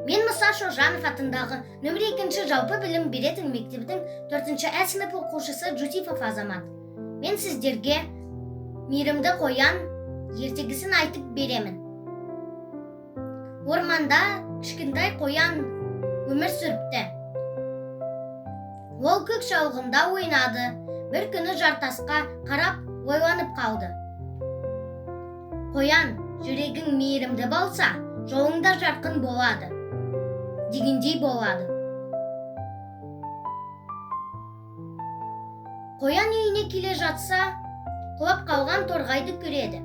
Мен Мұса Шожанов атындағы нөмір 2 жалпы білім беретін мектептің 4 А сынып оқушысы Джусипов Азамат. Мен сіздерге мейірімді қоян ертегісін айтып беремін. Орманда кішкентай қоян өмір сүріпті. Ол көк шалғында ойнады. Бір күні жартасқа қарап ойланып қалды. Қоян, жүрегің мейірімді болса, жолыңда жарқын болады, дегендей болады. Қоян үйіне келе жатса, құлап қалған торғайды көреді.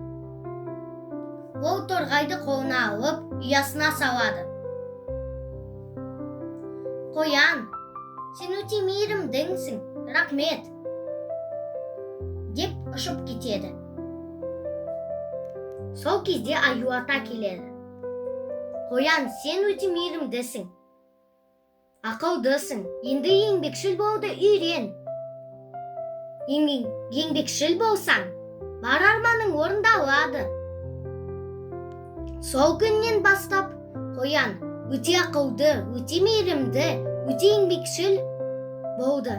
Ол торғайды қолына алып, ұясына салады. Қоян, сен өте мейірімдісің, рахмет, деп ұшып кетеді. Сол кезде аю ата келеді. Қоян, сен өте мейірімдісің, ақылдысың, енді еңбекшіл болуды үйрен. Еңбекшіл болсаң, бар арманың орындалады. Сол күннен бастап қоян өте ақылды, өте мейірімді, өте еңбекшіл болды.